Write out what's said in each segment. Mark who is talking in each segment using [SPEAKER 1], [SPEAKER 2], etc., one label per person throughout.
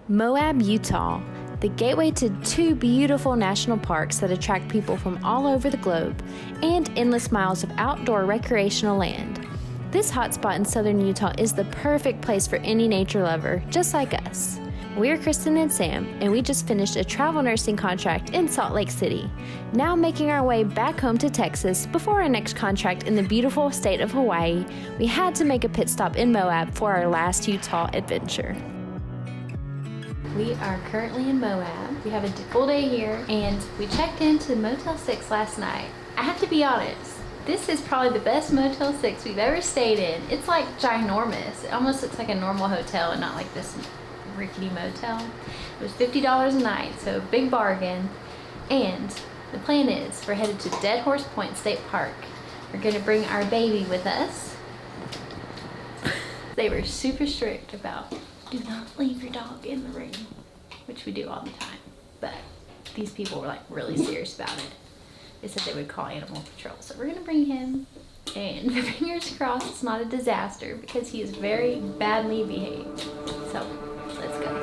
[SPEAKER 1] Moab, Utah, the gateway to two beautiful national parks that attract people from all over the globe, and endless miles of outdoor recreational land. This hotspot in southern Utah is the perfect place for any nature lover, just like us. We're Kristen and Sam, and we just finished a travel nursing contract in Salt Lake City, now making our way back home to Texas before our next contract in the beautiful state of Hawaii. We had to make a pit stop in Moab for our last Utah adventure. We are currently in Moab. We have a full day here, and we checked into Motel 6 last night. I have to be honest, this is probably the best Motel 6 we've ever stayed in. It's like ginormous. It almost looks like a normal hotel and not like this rickety motel. It was $50 a night, so big bargain. And the plan is we're headed to Dead Horse Point State Park. We're gonna bring our baby with us. They were super strict about do not leave your dog in the room, which we do all the time. But these people were like really serious about it. They said they would call animal patrol. So we're gonna bring him, and fingers crossed it's not a disaster because he is very badly behaved. So let's go.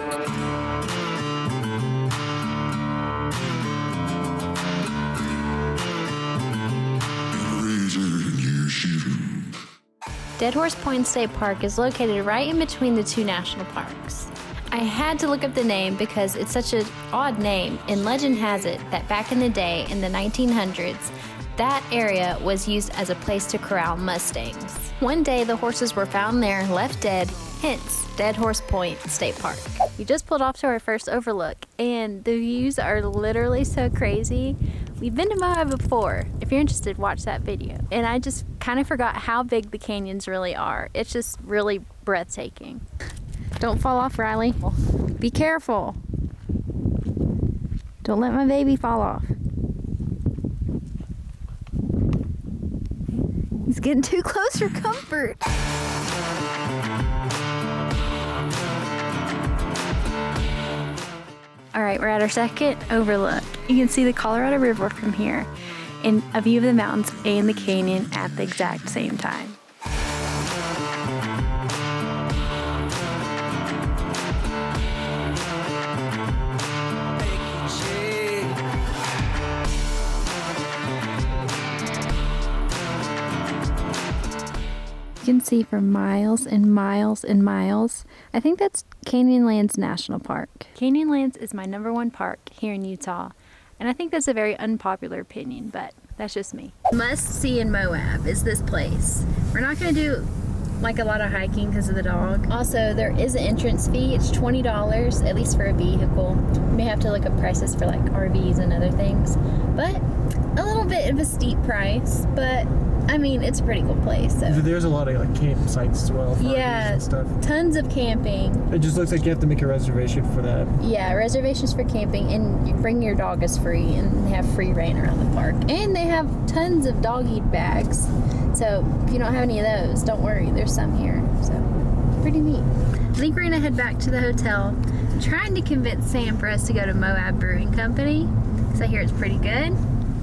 [SPEAKER 1] Dead Horse Point State Park is located right in between the two national parks. I had to look up the name because it's such an odd name, and legend has it that back in the day, in the 1900s, that area was used as a place to corral Mustangs. One day the horses were found there, left dead, hence Dead Horse Point State Park. We just pulled off to our first overlook, and the views are literally so crazy. We've been to Moab before. If you're interested, watch that video. And I just kind of forgot how big the canyons really are. It's just really breathtaking. Don't fall off, Riley. Be careful. Don't let my baby fall off. He's getting too close for comfort. All right, we're at our second overlook. You can see the Colorado River from here and a view of the mountains and the canyon at the exact same time. You can see for miles and miles and miles. I think that's Canyonlands National Park. Canyonlands is my #1 park here in Utah, and I think that's a very unpopular opinion, but that's just me. Must see in Moab is this place. We're not gonna do like a lot of hiking because of the dog. Also, there is an entrance fee. It's $20, at least for a vehicle. You may have to look up prices for like RVs and other things, but a little bit of a steep price, but I mean, it's a pretty cool place. So.
[SPEAKER 2] There's a lot of like campsites as well.
[SPEAKER 1] Yeah,
[SPEAKER 2] and stuff.
[SPEAKER 1] Tons of camping.
[SPEAKER 2] It just looks like you have to make a reservation for that.
[SPEAKER 1] Yeah, reservations for camping, and you bring your dog is free, and they have free reign around the park. And they have tons of dog eat bags. So if you don't have any of those, don't worry, there's some here. So pretty neat. I think we're gonna head back to the hotel. I'm trying to convince Sam for us to go to Moab Brewing Company because I hear it's pretty good.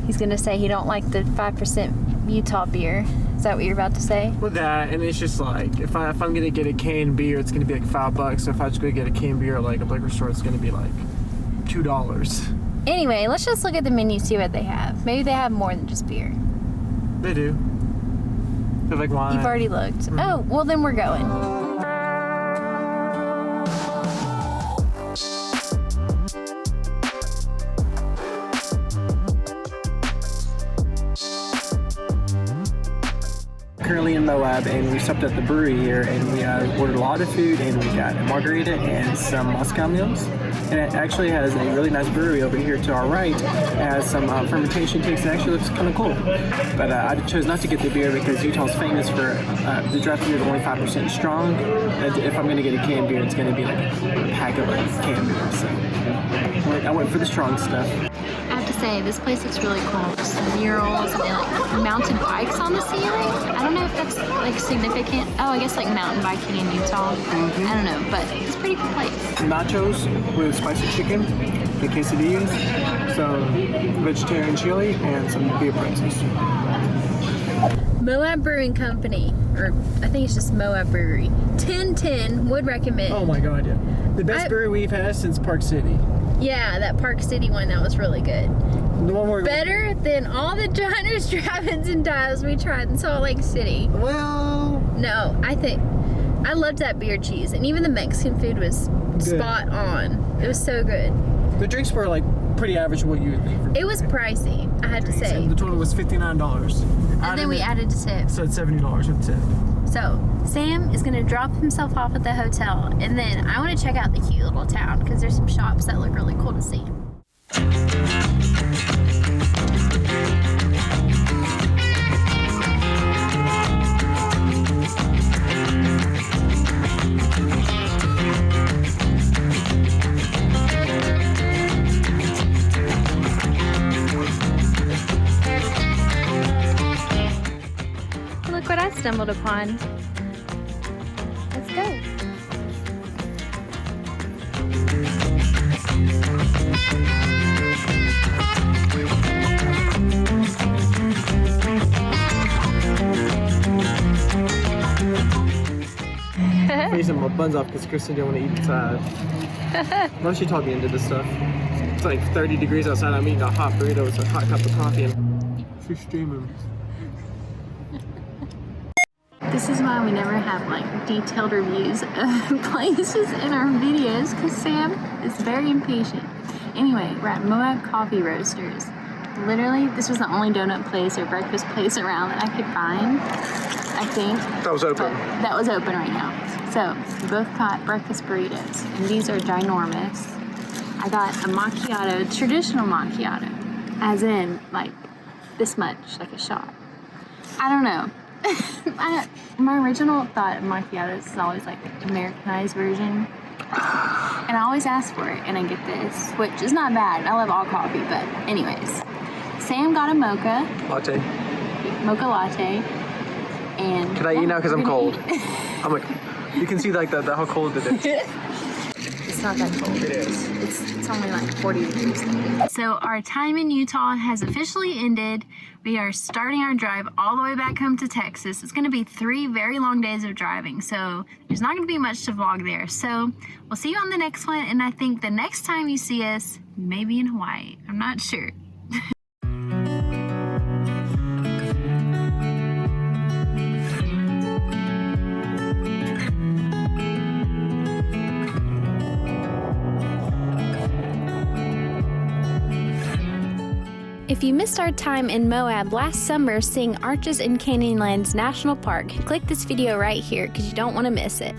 [SPEAKER 1] He's gonna say he don't like the 5% Utah beer. Is that what you're about to say?
[SPEAKER 2] With that, and it's just like if I'm gonna get a canned beer, it's gonna be like $5. So if I just go get a canned beer at like a liquor store, it's gonna be like $2.
[SPEAKER 1] Anyway, let's just look at the menu, see what they have. Maybe they have more than just beer.
[SPEAKER 2] They do. They have like wine.
[SPEAKER 1] You've already looked. Mm-hmm. Oh, well then we're going.
[SPEAKER 2] Currently in Moab, and we stopped at the brewery here, and we ordered a lot of food, and we got a margarita and some Moscow mules. And it actually has a really nice brewery over here to our right. It has some fermentation tanks. It actually looks kind of cool. But I chose not to get the beer because Utah's famous for the draft beer is only 5% strong. And if I'm going to get a canned beer, it's going to be like a pack of like canned beer. So I went for the strong stuff.
[SPEAKER 1] I have to say, this place looks really cool. There's some murals and they like mounted bikes on the ceiling. I don't know if that's like significant. Oh, I guess like mountain biking in Utah. Mm-hmm. I don't know, but it's a pretty cool place.
[SPEAKER 2] Nachos with spicy chicken, the quesadillas, some vegetarian chili, and some beer pretzels.
[SPEAKER 1] Moab Brewing Company, or I think it's just Moab Brewery. 1010 would recommend.
[SPEAKER 2] Oh my god, yeah. The best brewery we've had since Park City.
[SPEAKER 1] Yeah, that Park City one, that was really good.
[SPEAKER 2] The one where
[SPEAKER 1] Better than all the diners, drive-ins, and dives we tried in Salt Lake City.
[SPEAKER 2] Well,
[SPEAKER 1] No, I loved that beer cheese, and even the Mexican food was spot on. It was so good.
[SPEAKER 2] the drinks were like pretty average what you would think.
[SPEAKER 1] It was pricey, I have to say.
[SPEAKER 2] The total was $59.
[SPEAKER 1] And then we added a tip.
[SPEAKER 2] So it's $70 with tip.
[SPEAKER 1] So Sam is gonna drop himself off at the hotel, and then I want to check out the cute little town because there's some shops that look really cool to see. Look what I stumbled upon. Let's go.
[SPEAKER 2] Freezing my buns off because Kristen didn't want to eat inside. Why don't she talk me into this stuff? It's like 30 degrees outside. I'm eating a hot burrito with a hot cup of coffee and she's streaming.
[SPEAKER 1] This is why we never have like detailed reviews of places in our videos because Sam is very impatient. Anyway, we're at Moab Coffee Roasters. Literally, this was the only donut place or breakfast place around that I could find, I think.
[SPEAKER 2] That was open.
[SPEAKER 1] But that was open right now. So, we both got breakfast burritos, and these are ginormous. I got a macchiato, traditional macchiato, as in, like, this much, like a shot. I don't know. My original thought of macchiatos is always like Americanized version. And I always ask for it, and I get this, which is not bad. I love all coffee, but anyways. Sam got a mocha latte, and
[SPEAKER 2] Can I eat now because I'm cold? I'm like, you can see like how cold it is.
[SPEAKER 1] It's not that cold.
[SPEAKER 2] It is.
[SPEAKER 1] It's only like 40 degrees. So our time in Utah has officially ended. We are starting our drive all the way back home to Texas. It's going to be 3 very long days of driving, so there's not going to be much to vlog there. So we'll see you on the next one, and I think the next time you see us, maybe in Hawaii. I'm not sure. If you missed our time in Moab last summer seeing arches in Canyonlands National Park, click this video right here because you don't want to miss it.